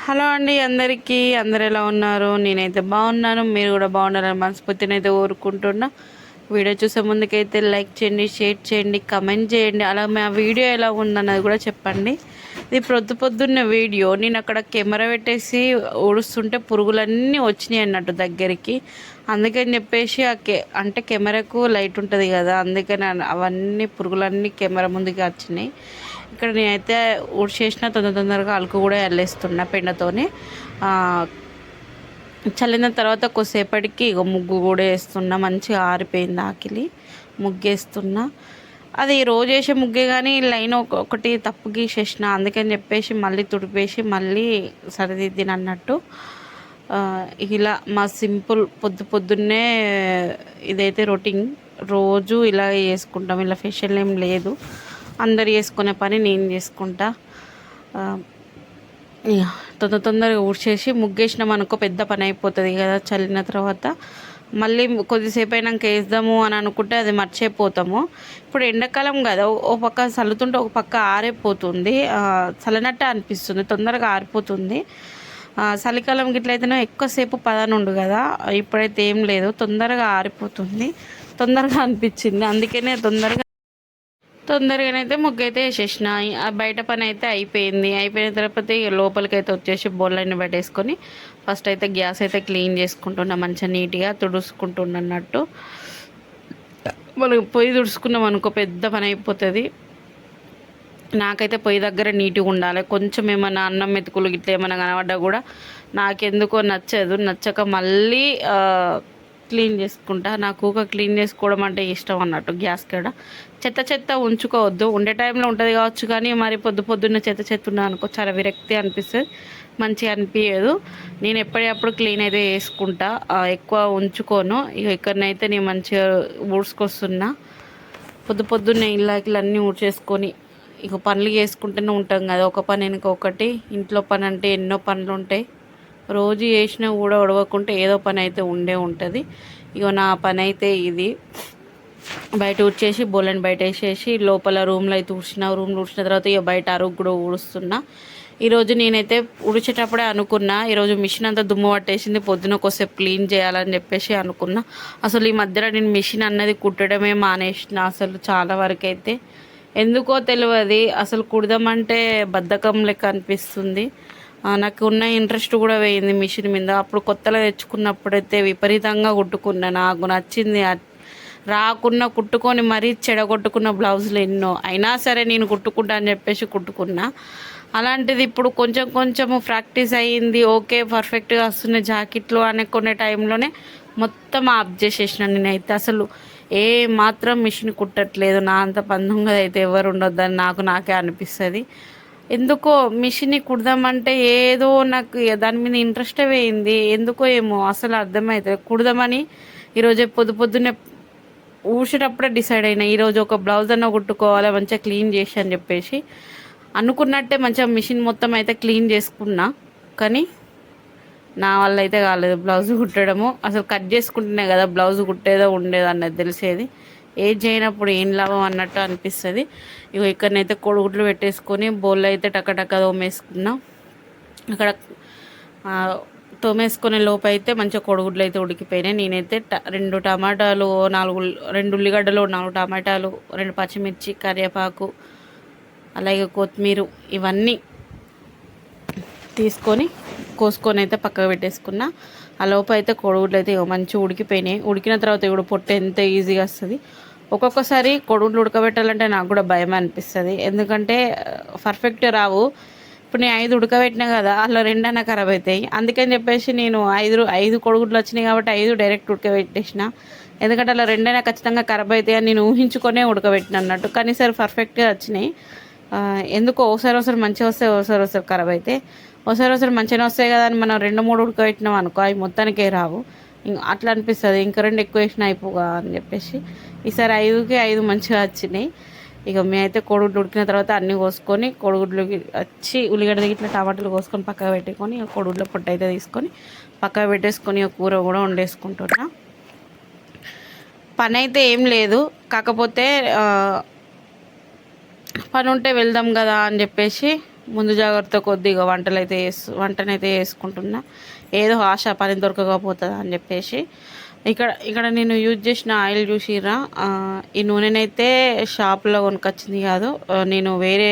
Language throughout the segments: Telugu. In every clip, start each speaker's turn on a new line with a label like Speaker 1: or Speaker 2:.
Speaker 1: హలో అండి అందరికీ. అందరు ఎలా ఉన్నారు? నేనైతే బాగున్నాను, మీరు కూడా బాగున్నారని మనస్ఫూర్తినైతే కోరుకుంటున్నా. వీడియో చూసే ముందుకైతే లైక్ చేయండి, షేర్ చేయండి, కమెంట్ చేయండి. అలా మా వీడియో ఎలా ఉందన్నది కూడా చెప్పండి. ఇది పొద్దున్న వీడియో. నేను అక్కడ కెమెరా పెట్టేసి ఊడుస్తుంటే పురుగులన్నీ వచ్చినాయి అన్నట్టు దగ్గరికి. అందుకని చెప్పేసి అంటే కెమెరాకు లైట్ ఉంటుంది కదా, అందుకని అవన్నీ పురుగులన్నీ కెమెరా ముందుకి వచ్చినాయి. ఇక్కడ నేనైతే ఊడ్చేసిన తొందరగా అలుకు కూడా వెళ్ళేస్తున్నా పెండతోని. చల్లిన తర్వాత కొద్దిసేపటికి ఇక ముగ్గు కూడా వేస్తున్నా. మంచిగా ఆరిపోయింది ఆకిలి, ముగ్గేస్తున్నా. అది రోజు వేసే ముగ్గే కానీ లైన్ ఒకటి తప్పు గీసేసిన, అందుకని చెప్పేసి మళ్ళీ తుడిపేసి మళ్ళీ సరిదిద్దిన అన్నట్టు. ఇలా మా సింపుల్ పొద్దున్నే ఇదైతే రొటీన్. రోజు ఇలా చేసుకుంటాం, ఇలా ఫెషల్ ఏం లేదు. అందరు చేసుకునే పని నేను చేసుకుంటా. తొందరగా ఊడ్చేసి ముగ్గేసినాం అనుకో పెద్ద పని అయిపోతుంది కదా. చల్లిన తర్వాత మళ్ళీ కొద్దిసేపు అయినాక వేద్దాము అని అనుకుంటే అది మర్చిపోతాము. ఇప్పుడు ఎండాకాలం కదా, ఒక పక్క చల్లుతుంటే ఒక పక్క ఆరిపోతుంది, చల్లనట్టే అనిపిస్తుంది, తొందరగా ఆరిపోతుంది. చలికాలం గిట్లయితేనే ఎక్కువసేపు పదనుండు కదా, ఇప్పుడైతే ఏం లేదు, తొందరగా ఆరిపోతుంది. తొందరగా అనిపించింది, అందుకనే తొందరగానైతే ముగ్గు అయితే వేసేసిన. బయట పని అయితే అయిపోయిన తర్వాత లోపలికి అయితే వచ్చేసి బోళ్ళని పెట్టేసుకొని ఫస్ట్ అయితే గ్యాస్ అయితే క్లీన్ చేసుకుంటున్నా, మంచిగా నీట్గా తుడుచుకుంటున్నట్టు. మనం పొయ్యి తుడుచుకున్నాం అనుకో పెద్ద పని అయిపోతుంది. నాకైతే పొయ్యి దగ్గర నీట్గా ఉండాలి. కొంచెం ఏమైనా అన్నం మెతుకులు గిట్ల ఏమైనా కనబడ్డా కూడా నాకెందుకో నచ్చదు. నచ్చక మళ్ళీ క్లీన్ చేసుకుంటా. నాకు క్లీన్ చేసుకోవడం అంటే ఇష్టం అన్నట్టు. గ్యాస్ కాడ చెత్త ఉంచుకోవద్దు. ఉండే టైంలో ఉంటుంది కావచ్చు, కానీ మరి పొద్దున్న చెత్త ఉన్నా అనుకో చాలా విరక్తి అనిపిస్తుంది, మంచిగా అనిపించదు. నేను ఎప్పటికప్పుడు క్లీన్ అయితే చేసుకుంటా, ఎక్కువ ఉంచుకోను. ఇక ఇక్కడనైతే నేను మంచిగా ఊడ్చుకొస్తున్నా. పొద్దున్నే ఇళ్ళన్నీ ఊడ్చేసుకొని ఇక పనులు చేసుకుంటూనే ఉంటాం కదా, ఒక పని వెనుక ఒకటి. ఇంట్లో పని అంటే ఎన్నో పనులు ఉంటాయి. రోజు చేసినా కూడా ఉడవకుంటే ఏదో పని అయితే ఉంటుంది. ఇక నా పని అయితే ఇది. బయట ఊడ్చేసి బోళ్ళని బయట వేసేసి లోపల రూమ్లో అయితే రూమ్లో ఊడ్చిన తర్వాత ఇక బయట అరుగు కూడా ఊడుస్తున్నా. ఈరోజు నేనైతే ఉడిచేటప్పుడే అనుకున్నా, ఈరోజు మిషన్ అంతా దుమ్ము పట్టేసింది, పొద్దున కొద్దిసేపు క్లీన్ చేయాలని చెప్పేసి అనుకున్నా. అసలు ఈ మధ్యలో నేను మిషన్ అన్నది కుట్టడమే మానేసిన. అసలు చాలా వరకు అయితే ఎందుకో తెలియదు, అసలు కుడదామంటే బద్ధకం లెక్క అనిపిస్తుంది. నాకు ఉన్న ఇంట్రెస్ట్ కూడా పోయింది మిషన్ మీద. అప్పుడు కొత్తలో తెచ్చుకున్నప్పుడైతే విపరీతంగా కుట్టుకున్నా, నాకు నచ్చింది. కుట్టుకొని మరీ చెడగొట్టుకున్న బ్లౌజులు ఎన్నో. అయినా సరే నేను కుట్టుకుంటా అని చెప్పేసి కుట్టుకున్నా. అలాంటిది ఇప్పుడు కొంచెం ప్రాక్టీస్ అయ్యింది, ఓకే పర్ఫెక్ట్గా వస్తున్నాయి జాకెట్లు అనే కొన్ని టైంలోనే మొత్తం ఆఫ్ చేసేసిన. నేనైతే అసలు ఏ మాత్రం మిషన్ కుట్టట్లేదు. నా అంత పందంగా అయితే ఎవరు ఉండొద్దని నాకే అనిపిస్తుంది. ఎందుకో మిషన్ని కుడదామంటే ఏదో నాకు దాని మీద ఇంట్రెస్టే పోయింది. ఎందుకో ఏమో అసలు అర్థమవుతుంది. కుడదామని ఈరోజు పొద్దున్నే ఊసేటప్పుడే డిసైడ్ అయినా, ఈరోజు ఒక బ్లౌజ్ అన్న కుట్టుకోవాలి, మంచిగా క్లీన్ చేసి అని చెప్పేసి అనుకున్నట్టే మంచిగా మిషన్ మొత్తం అయితే క్లీన్ చేసుకున్నా. కానీ నా వల్ల అయితే కాలేదు బ్లౌజ్ కుట్టడము. అసలు కట్ చేసుకుంటున్నాయి కదా బ్లౌజ్ కుట్టేదో ఉండేదో అన్నది తెలిసేది. ఏది చేయనప్పుడు ఏం లాభం అన్నట్టు అనిపిస్తుంది. ఇక ఇక్కడనైతే కోడిగుడ్లు పెట్టేసుకొని బౌల్లో అయితే టక్క తోమేసుకున్నా. అక్కడ తోమేసుకునే లోపు అయితే మంచిగా కోడిగుడ్లు అయితే ఉడికిపోయినాయి. నేనైతే 2 టమాటాలు, 2 ఉల్లిగడ్డలు, 4 టమాటాలు, 2 పచ్చిమిర్చి, కరివేపాకు, అలాగే కొత్తిమీర ఇవన్నీ తీసుకొని కోసుకొని అయితే పక్కకు పెట్టేసుకున్నా. ఆ లోపు అయితే కోడిగుడ్లు అయితే మంచిగా ఉడికిపోయినాయి. ఉడికిన తర్వాత ఇప్పుడు పొట్టు ఎంత ఈజీగా వస్తుంది. ఒక్కొక్కసారి కోడిగుడ్లు ఉడకబెట్టాలంటే నాకు కూడా భయం అనిపిస్తుంది, ఎందుకంటే పర్ఫెక్ట్ రావు. ఇప్పుడు నేను 5 ఉడకబెట్టినా కదా, అలా 2 అన్న ఖరాబ్ అవుతాయి. అందుకని చెప్పేసి నేను 5 కోడిగుడ్లు వచ్చినాయి కాబట్టి 5 డైరెక్ట్ ఉడకబెట్టేసిన. ఎందుకంటే అలా 2 అయినా ఖచ్చితంగా ఖరాబ్ అవుతాయి అని నేను ఊహించుకొనే ఉడకబెట్టిన అన్నట్టు. కానీ సరే పర్ఫెక్ట్గా వచ్చినాయి. ఎందుకో ఒకసారి మంచిగా వస్తాయి, ఒకసారి ఖరాబ్ అవుతాయి. ఒకసారి మంచిగా వస్తాయి కదా అని మనం 2-3 ఉడకబెట్టినాం అనుకో, అవి మొత్తానికే రావు. అట్లా అనిపిస్తుంది, ఇంకా 2 ఎక్కువ వేసినా అయిపోగా అని చెప్పేసి. ఈసారి 5కి 5 మంచిగా వచ్చినాయి. ఇక మేమైతే కోడిగుడ్లు ఉడికిన తర్వాత అన్నీ కోసుకొని కోడిగుడ్లుకి వచ్చి ఉల్లిగడ్డ ఇట్లా టమాటాలు కోసుకొని పక్కకు పెట్టుకొని కోడిగుడ్ల పొట్టు అయితే తీసుకొని పక్కకు పెట్టేసుకొని కూర కూడా వండేసుకుంటున్నా. పని అయితే ఏం లేదు, కాకపోతే పని ఉంటే వెళ్దాం కదా అని చెప్పేసి ముందు జాగ్రత్త కొద్దిగా వంటనైతే చేసుకుంటున్నా. ఏదో ఆశ పని దొరకకపోతుందా అని చెప్పేసి. ఇక్కడ నేను యూజ్ చేసిన ఆయిల్ చూసిరా, ఈ నూనెనైతే షాప్లో కొనుకొచ్చింది కాదు, నేను వేరే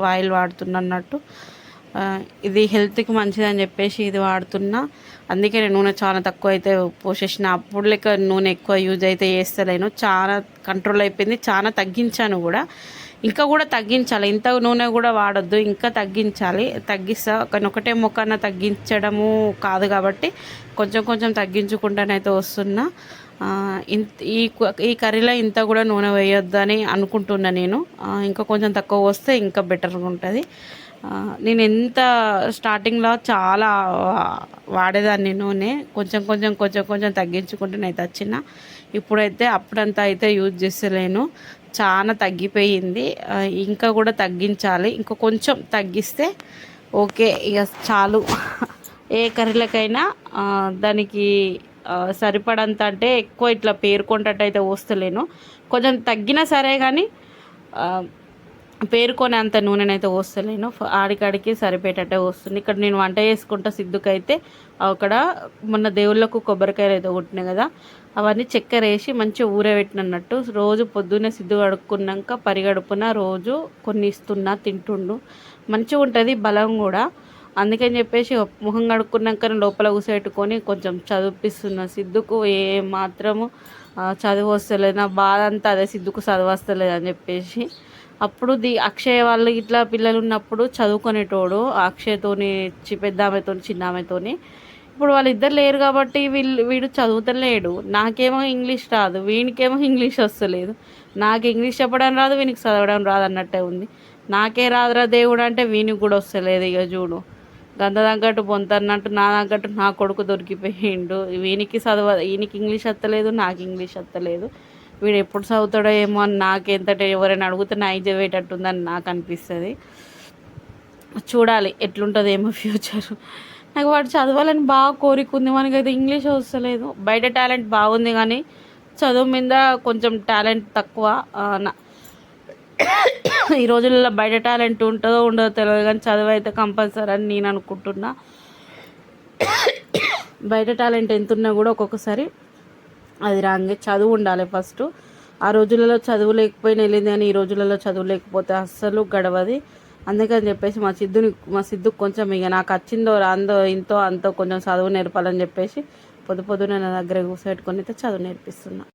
Speaker 1: ఆయిల్ వాడుతున్నా అన్నట్టు. ఇది హెల్త్కి మంచిదని చెప్పేసి ఇది వాడుతున్నా. అందుకే నేను నూనె చాలా తక్కువ అయితే పోసేసిన. అప్పుడు లెక్క నూనె ఎక్కువ యూజ్ అయితే చేస్తలేను, చాలా కంట్రోల్ అయిపోయింది, చాలా తగ్గించాను కూడా. ఇంకా కూడా తగ్గించాలి, ఇంత నూనె కూడా వాడొద్దు, ఇంకా తగ్గిస్తా. కానీ ఒకటే మొక్కన తగ్గించడము కాదు కాబట్టి కొంచెం కొంచెం తగ్గించుకుంటానైతే వస్తున్నా. ఈ కర్రీలో ఇంత కూడా నూనె వేయొద్దని అనుకుంటున్నా నేను. ఇంకా కొంచెం తక్కువ వస్తే ఇంకా బెటర్గా ఉంటుంది. నేను ఎంత స్టార్టింగ్లో చాలా వాడేదాన్ని నూనె, కొంచెం కొంచెం కొంచెం కొంచెం తగ్గించుకుంటూనైతే వచ్చిన. ఇప్పుడైతే అప్పుడంతా అయితే యూజ్ చేస్తలేను, చాలా తగ్గిపోయింది. ఇంకా కూడా తగ్గించాలి, ఇంకా కొంచెం తగ్గిస్తే ఓకే, ఇక చాలు. ఏ కర్రీలకైనా దానికి సరిపడంత, అంటే ఎక్కువ ఇట్లా పేరుకుంటట్టు అయితే పోస్తలేను, కొంచెం తగ్గినా సరే కానీ పేరుకొని అంత నూనెనైతే పోస్తలేను, ఆడికాడికి సరిపోయేటట్టే వస్తుంది. ఇక్కడ నేను వంట చేసుకుంటా సిద్ధుకైతే అక్కడ మొన్న దేవుళ్ళకు కొబ్బరికాయలు అయితే కొట్టినాయి కదా, అవన్నీ చక్కెర వేసి మంచిగా ఊరబెట్టినట్టు రోజు పొద్దున్నే సిద్ధు కడుక్కున్నాక పరిగడుపున రోజు కొన్ని ఇస్తున్నా, తింటుండు, మంచిగా ఉంటుంది, బలం కూడా. అందుకని చెప్పేసి ముఖం కడుక్కున్నాక లోపల కూసెట్టుకొని కొంచెం చదివిపిస్తున్నా సిద్ధుకు. ఏ మాత్రము చదువు వస్తలేదు, నా బాధ అంతా అదే, సిద్ధుకు చదువు వస్తలేదు అని చెప్పేసి. అప్పుడు అక్షయ్ వాళ్ళు ఇట్లా పిల్లలు ఉన్నప్పుడు చదువుకునేటోడు, అక్షయ్తోని పెద్ద ఆమెతోని చిన్న ఆమెతోని. ఇప్పుడు వాళ్ళిద్దరు లేరు కాబట్టి వీడు చదువుతలేడు. నాకేమో ఇంగ్లీష్ రాదు, వీనికేమో ఇంగ్లీష్ వస్తలేదు. నాకు ఇంగ్లీష్ చెప్పడం రాదు, వీనికి చదవడం రాదు అన్నట్టే ఉంది. నాకే రాదురా దేవుడు అంటే వీనికి కూడా వస్తలేదు. ఇక చూడు, గంత తగ్గట్టు పొంతన్నట్టు నా తగ్గట్టు నా కొడుకు దొరికిపోయిండు. ఈయనకి ఇంగ్లీష్ వస్తలేదు, నాకు ఇంగ్లీష్ వస్తలేదు. వీడు ఎప్పుడు చదువుతాడో ఏమో అని నాకెంతటి ఎవరైనా అడిగితే నా చదివేటట్టుందని నాకు అనిపిస్తుంది. చూడాలి ఎట్లుంటుందో ఏమో ఫ్యూచర్. నాకు వాడు చదవాలని బాగా కోరిక ఉంది, మనకైతే ఇంగ్లీష్ వస్తలేదు. బయట టాలెంట్ బాగుంది కానీ చదువు మీద కొంచెం టాలెంట్ తక్కువ. ఈ రోజుల్లో బయట టాలెంట్ ఉంటుందో ఉండదో తెలియదు కానీ చదువు అయితే కంపల్సరీ అని నేను అనుకుంటున్నా. బయట టాలెంట్ ఎంత ఉన్నా కూడా ఒక్కొక్కసారి అది రాంగే. చదువు ఉండాలి ఫస్ట్. ఆ రోజులలో చదువు లేకపోయినా వెళ్ళింది కానీ ఈ రోజులలో చదువు లేకపోతే అస్సలు గడవది. అందుకని చెప్పేసి మా సిద్ధుకు కొంచెం ఇక నాకు వచ్చిందో రాందో ఇంతో అంతో కొంచెం చదువు నేర్పాలని చెప్పేసి పొద్దున నా దగ్గర కూర్చోబెట్టుకొని అయితే చదువు నేర్పిస్తున్నా.